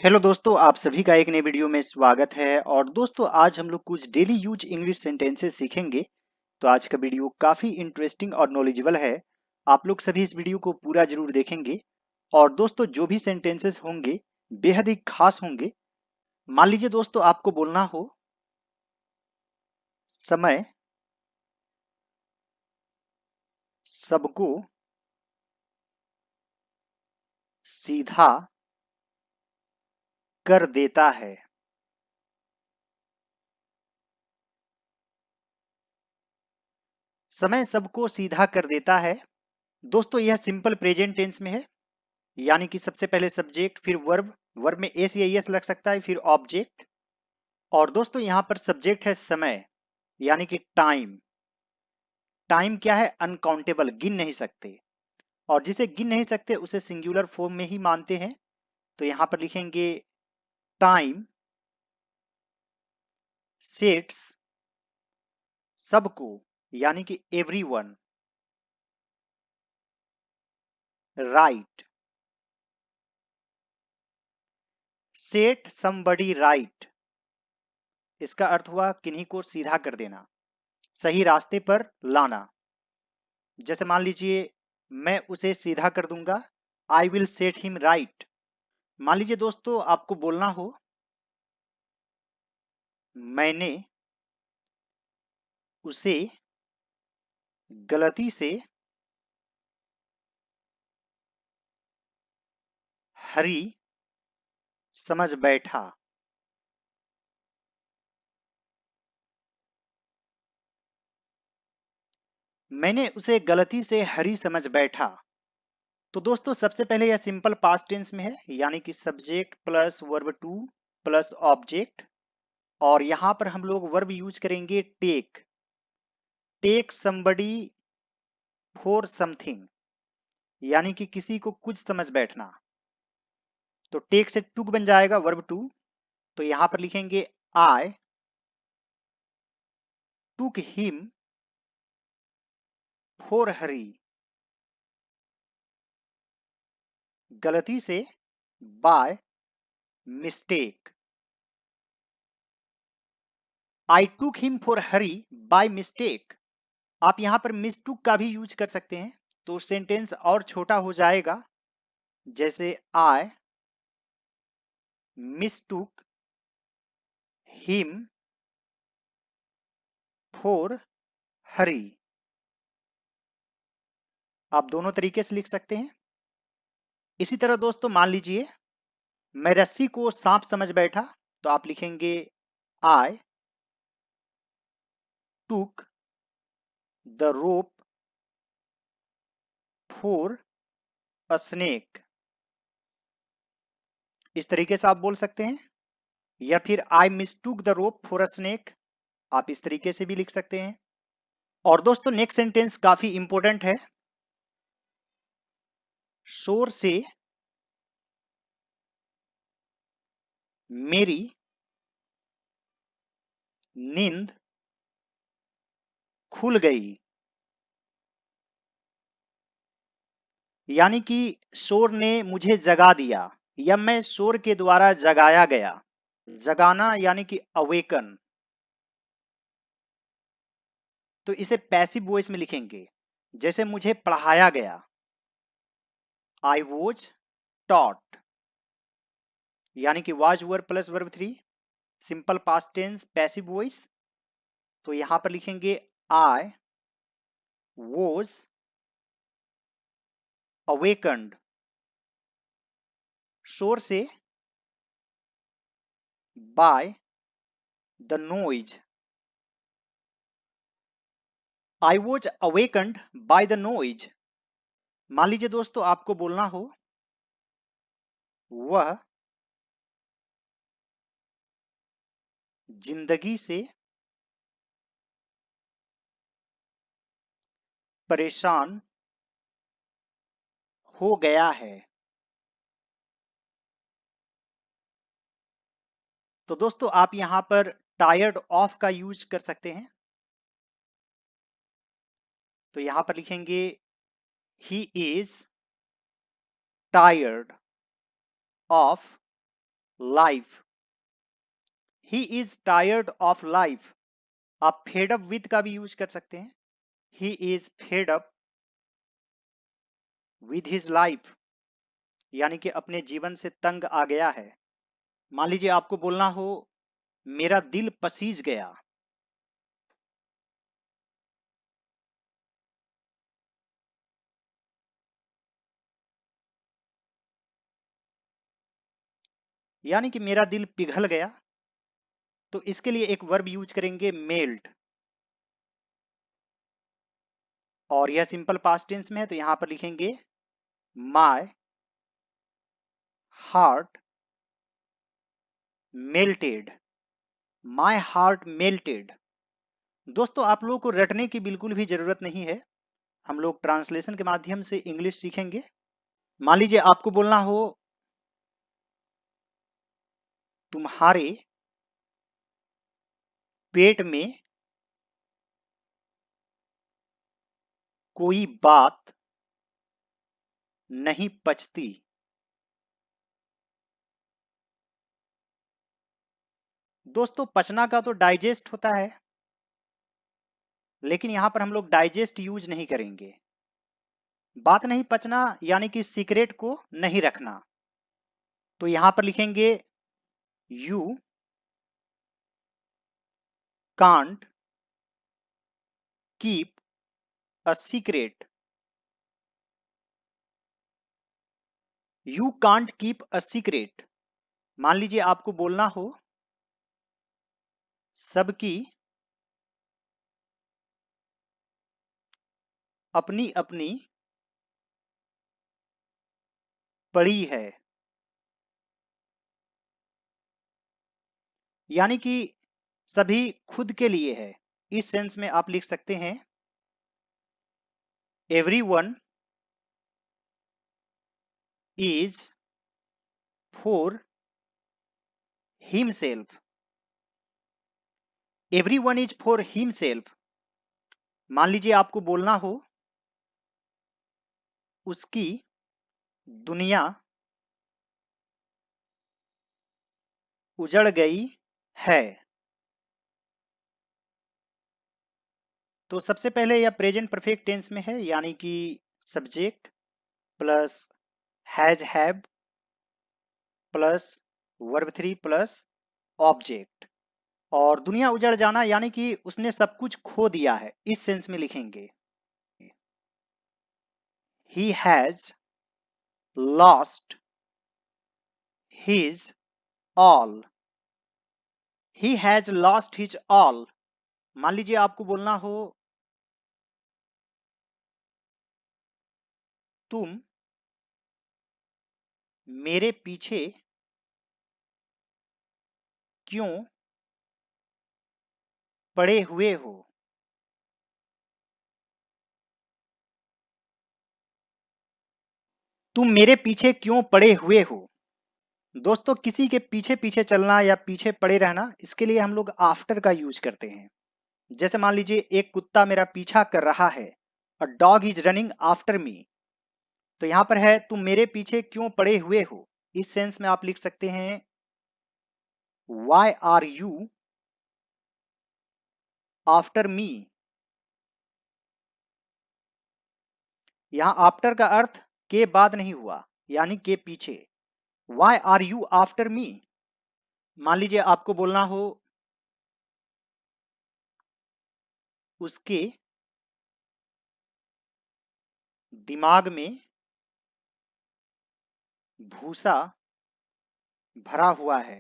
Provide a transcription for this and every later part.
Hello दोस्तों, आप सभी का एक नए वीडियो में स्वागत है। और दोस्तों, आज हम लोग कुछ डेली यूज इंग्लिश सेंटेंसेस सीखेंगे। तो आज का वीडियो काफी इंटरेस्टिंग और नॉलेजेबल है। आप लोग सभी इस वीडियो को पूरा जरूर देखेंगे। और दोस्तों, जो भी सेंटेंसेस होंगे बेहद ही खास होंगे। मान लीजिए दोस्तों, आपको बोलना हो समय सबको सीधा कर देता है। समय सबको सीधा कर देता है। दोस्तों, यह सिंपल प्रेजेंट टेंस में है। यानी कि सबसे पहले सब्जेक्ट, फिर वर्ब, वर्ब में एस या एस लग सकता है, फिर ऑब्जेक्ट। और दोस्तों, यहां पर सब्जेक्ट है समय, यानी कि टाइम। टाइम क्या है? अनकाउंटेबल, गिन नहीं सकते। और जिसे गिन नहीं सकते उसे सिंगुलर फॉर्म में ही मानते हैं। तो यहां पर लिखेंगे टाइम सेट्स सबको, यानी कि everyone right. Set somebody right, इसका अर्थ हुआ किन्हीं को सीधा कर देना, सही रास्ते पर लाना। जैसे मान लीजिए, मैं उसे सीधा कर दूंगा, I will set him right. मान लीजिए दोस्तों, आपको बोलना हो मैंने उसे गलती से हरी समझ बैठा। मैंने उसे गलती से हरी समझ बैठा। तो दोस्तों, सबसे पहले यह सिंपल पास्ट टेंस में है, यानी कि subject plus verb two plus object. और यहां पर हम लोग वर्ब यूज करेंगे take. Take somebody for something, यानी कि किसी को कुछ समझ बैठना। तो टेक से टुक बन जाएगा वर्ब टू। तो यहां पर लिखेंगे आई टुक हिम फॉर हरी। गलती से, by mistake. I took him for Hari by mistake. आप यहां पर मिसटुक का भी यूज कर सकते हैं, तो सेंटेंस और छोटा हो जाएगा। जैसे आई मिसटुक हिम फॉर हरी। आप दोनों तरीके से लिख सकते हैं। इसी तरह दोस्तों, मान लीजिए मैं रस्सी को सांप समझ बैठा, तो आप लिखेंगे I took the rope for a snake. इस तरीके से आप बोल सकते हैं। या फिर I mistook the rope for a snake, आप इस तरीके से भी लिख सकते हैं। और दोस्तों, नेक्स्ट सेंटेंस काफी इंपॉर्टेंट है। शोर से मेरी नींद खुल गई। यानी कि शोर ने मुझे जगा दिया, या मैं शोर के द्वारा जगाया गया। जगाना यानी कि अवेकन। तो इसे पैसिव वॉइस में लिखेंगे। जैसे मुझे पढ़ाया गया, आई वॉज टॉट। यानी कि was verb plus verb three, simple past tense passive voice. तो यहां पर लिखेंगे आई वॉज अवेकन्ड। शोर से, by the noise. I was awakened by the noise. मान लीजिए दोस्तों, आपको बोलना हो वह जिंदगी से परेशान हो गया है। तो दोस्तों, आप यहां पर टायर्ड ऑफ का यूज कर सकते हैं। तो यहां पर लिखेंगे he is tired of life. He is tired of life. आप फेड अप विद का भी यूज कर सकते हैं। He is fed up with his life, यानी कि अपने जीवन से तंग आ गया है। मान लीजिए आपको बोलना हो मेरा दिल पसीज गया। यानी कि मेरा दिल पिघल गया। तो इसके लिए एक वर्ब यूज करेंगे मेल्ट, और यह सिंपल पास्ट टेंस में है तो यहां पर लिखेंगे my heart melted. My heart melted. दोस्तों आप लोगों को रटने की बिल्कुल भी जरूरत नहीं है, हम लोग ट्रांसलेशन के माध्यम से इंग्लिश सीखेंगे। मान लीजिए आपको बोलना हो तुम्हारे पेट में कोई बात नहीं पचती। दोस्तों पचना का तो डाइजेस्ट होता है, लेकिन यहां पर हम लोग डाइजेस्ट यूज नहीं करेंगे। बात नहीं पचना यानी कि सीक्रेट को नहीं रखना, तो यहां पर लिखेंगे you can't keep a secret. You can't keep a secret. मान लीजिए आपको बोलना हो सबकी अपनी अपनी पड़ी है, यानी कि सभी खुद के लिए है। इस सेंस में आप लिख सकते हैं everyone is for himself. Everyone is for himself. मान लीजिए आपको बोलना हो उसकी दुनिया उजड़ गई है। तो सबसे पहले यह प्रेजेंट परफेक्ट टेंस में है, यानी कि subject plus has have plus verb three plus object. और दुनिया उजड़ जाना यानी कि उसने सब कुछ खो दिया है, इस सेंस में लिखेंगे he has lost his all. He has lost his all. मान लीजिए आपको बोलना हो तुम मेरे पीछे क्यों पड़े हुए हो। तुम मेरे पीछे क्यों पड़े हुए हो। दोस्तों किसी के पीछे पीछे चलना या पीछे पड़े रहना, इसके लिए हम लोग आफ्टर का यूज करते हैं। जैसे मान लीजिए एक कुत्ता मेरा पीछा कर रहा है, a dog is running after me. तो यहां पर है तुम मेरे पीछे क्यों पड़े हुए हो। इस सेंस में आप लिख सकते हैं why are you after me. यहां आफ्टर का अर्थ के बाद नहीं हुआ, यानी के पीछे। Why are you after me. मान लीजिए आपको बोलना हो उसके दिमाग में भूसा भरा हुआ है।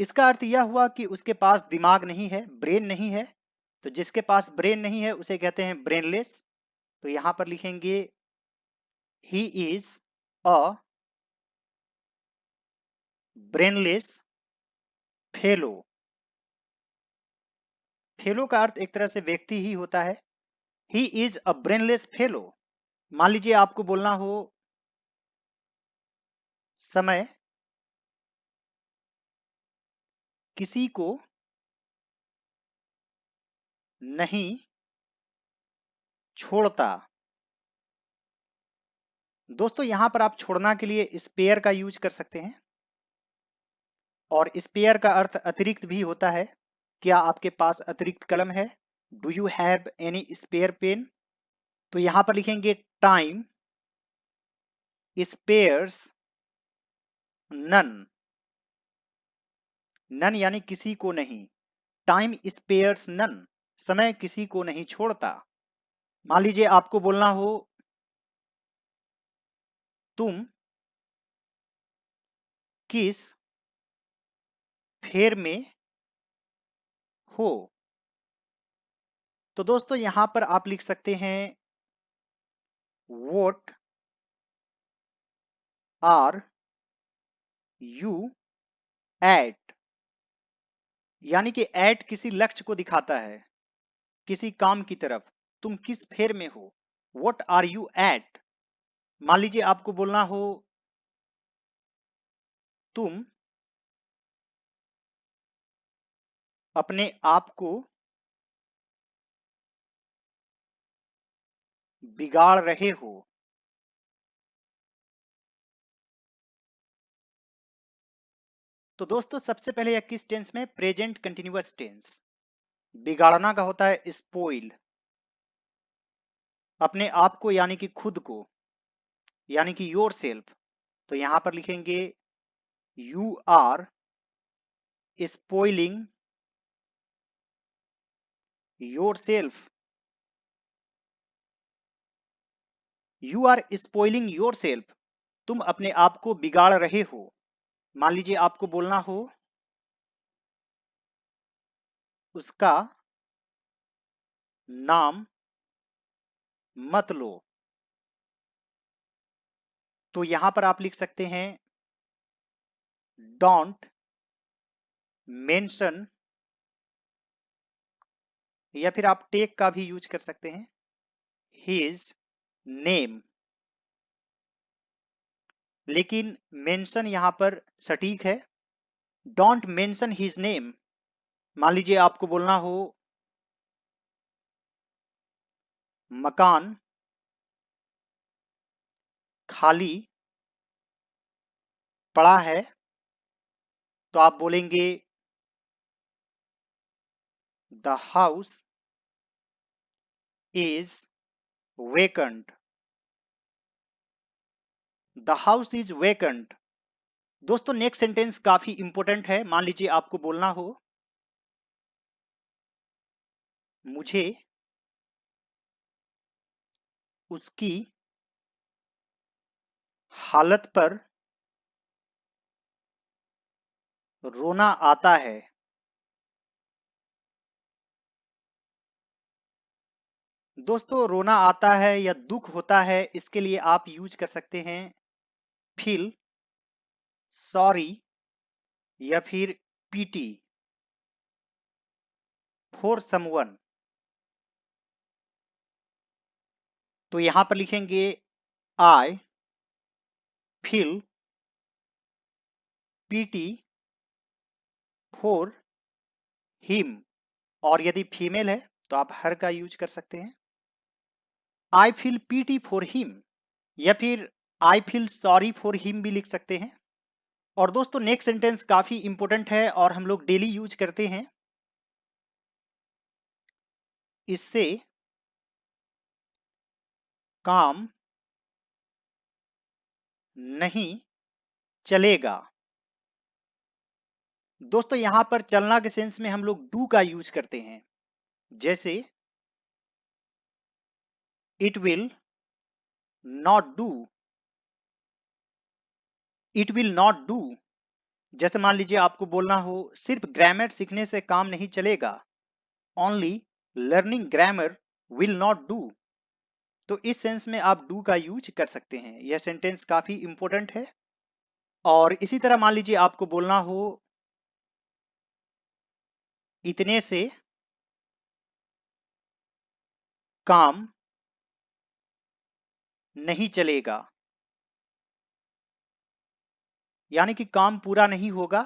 इसका अर्थ यह हुआ कि उसके पास दिमाग नहीं है, ब्रेन नहीं है। तो जिसके पास ब्रेन नहीं है उसे कहते हैं ब्रेनलेस। तो यहां पर लिखेंगे he is a brainless fellow. Fellow का अर्थ एक तरह से व्यक्ति ही होता है। He is a brainless fellow. मान लीजिए आपको बोलना हो समय किसी को नहीं छोड़ता। दोस्तों यहां पर आप छोड़ना के लिए स्पेयर का यूज कर सकते हैं, और स्पेयर का अर्थ अतिरिक्त भी होता है। क्या आपके पास अतिरिक्त कलम है? Do you have any spare pen? तो यहां पर लिखेंगे टाइम स्पेयर्स नन। नन यानी किसी को नहीं। टाइम स्पेयर्स नन, समय किसी को नहीं छोड़ता। मान लीजिए आपको बोलना हो तुम किस फेर में हो, तो दोस्तों यहां पर आप लिख सकते हैं व्हाट आर यू एट। यानी कि एट किसी लक्ष्य को दिखाता है, किसी काम की तरफ। तुम किस फेर में हो? What are you at. मान लीजिए आपको बोलना हो तुम अपने आप को बिगाड़ रहे हो। तो दोस्तों सबसे पहले यह किस टेंस में? Present continuous tense. बिगाड़ना का होता है स्पॉइल। अपने आप को यानी कि खुद को, यानी कि योर सेल्फ। तो यहां पर लिखेंगे you are spoiling yourself. You are spoiling yourself, तुम अपने आप को बिगाड़ रहे हो। मान लीजिए आपको बोलना हो उसका नाम मत लो, तो यहां पर आप लिख सकते हैं डोंट मेंशन, या फिर आप टेक का भी यूज कर सकते हैं हिज नेम। लेकिन मेंशन यहां पर सटीक है। Don't mention his name. मान लीजिए आपको बोलना हो मकान खाली पड़ा है, तो आप बोलेंगे the house is vacant. The house is vacant. दोस्तों नेक्स्ट सेंटेंस काफी इंपॉर्टेंट है। मान लीजिए आपको बोलना हो मुझे उसकी हालत पर रोना आता है। दोस्तों रोना आता है या दुख होता है, इसके लिए आप यूज कर सकते हैं फील सॉरी या फिर पीटी फॉर समवन। तो यहां पर लिखेंगे I feel PT for him, और यदि फीमेल है तो आप हर का यूज कर सकते हैं I feel PT for him, या फिर I feel sorry for him भी लिख सकते हैं। और दोस्तों नेक्स्ट सेंटेंस काफी इंपॉर्टेंट है और हम लोग डेली यूज करते हैं। इससे काम नहीं चलेगा। दोस्तों यहां पर चलना के सेंस में हम लोग डू का यूज करते हैं। जैसे it will not do, it will not do. जैसे मान लीजिए आपको बोलना हो सिर्फ ग्रामर सीखने से काम नहीं चलेगा, only learning grammar will not do. तो इस सेंस में आप डू का यूज कर सकते हैं। यह सेंटेंस काफी इंपॉर्टेंट है। और इसी तरह मान लीजिए आपको बोलना हो इतने से काम नहीं चलेगा, यानी कि काम पूरा नहीं होगा।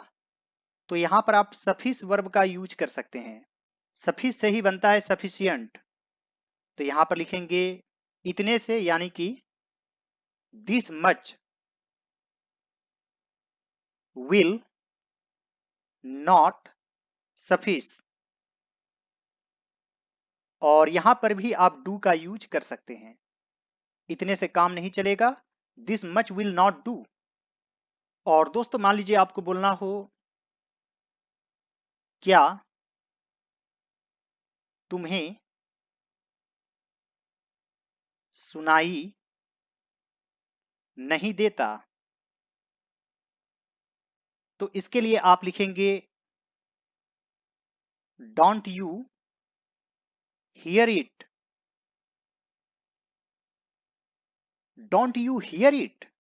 तो यहां पर आप सफिक्स वर्ब का यूज कर सकते हैं। सफिक्स से ही बनता है सफिशिएंट। तो यहां पर लिखेंगे इतने से यानी कि this much will not suffice. और यहां पर भी आप डू का यूज कर सकते हैं। इतने से काम नहीं चलेगा, this much will not do. और दोस्तों मान लीजिए आपको बोलना हो क्या तुम्हें सुनाई नहीं देता, तो इसके लिए आप लिखेंगे don't you here it. Don't you here it.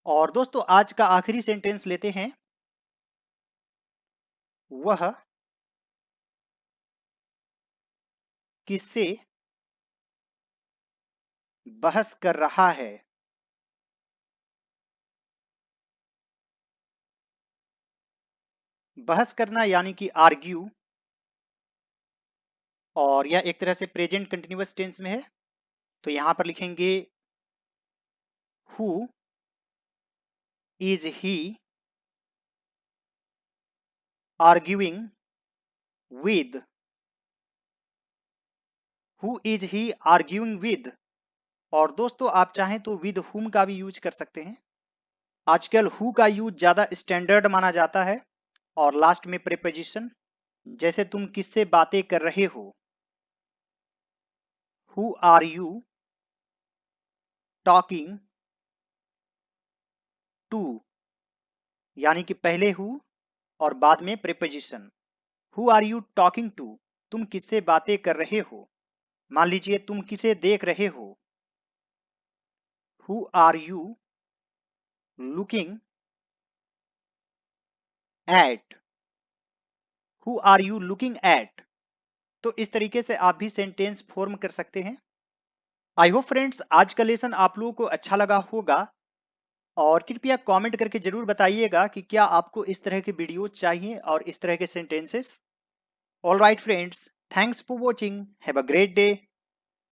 और दोस्तों आज का आखिरी सेंटेंस लेते हैं। वह किससे बहस कर रहा है। बहस करना यानी कि आर्ग्यू, और यह एक तरह से प्रेजेंट कंटिन्यूअस टेंस में है। तो यहां पर लिखेंगे who is he arguing with. Who is he arguing with. और दोस्तों आप चाहें तो विद हुम का भी यूज कर सकते हैं। आजकल हु का यूज ज्यादा स्टैंडर्ड माना जाता है। और लास्ट में प्रीपोजिशन, जैसे तुम किससे बातें कर रहे हो। Who are you talking to, यानी कि पहले हु और बाद में preposition. Who are you talking to, तुम किससे बातें कर रहे हो। मान लीजिए तुम किसे देख रहे हो। Who are you looking at. Who are you looking at. तो इस तरीके से आप भी सेंटेंस फॉर्म कर सकते हैं। आई होप फ्रेंड्स आज का लेसन आप लोगों को अच्छा लगा होगा। और कृपया कमेंट करके जरूर बताइएगा कि क्या आपको इस तरह के वीडियो चाहिए और इस तरह के sentences. All right friends, thanks for watching, have a great day.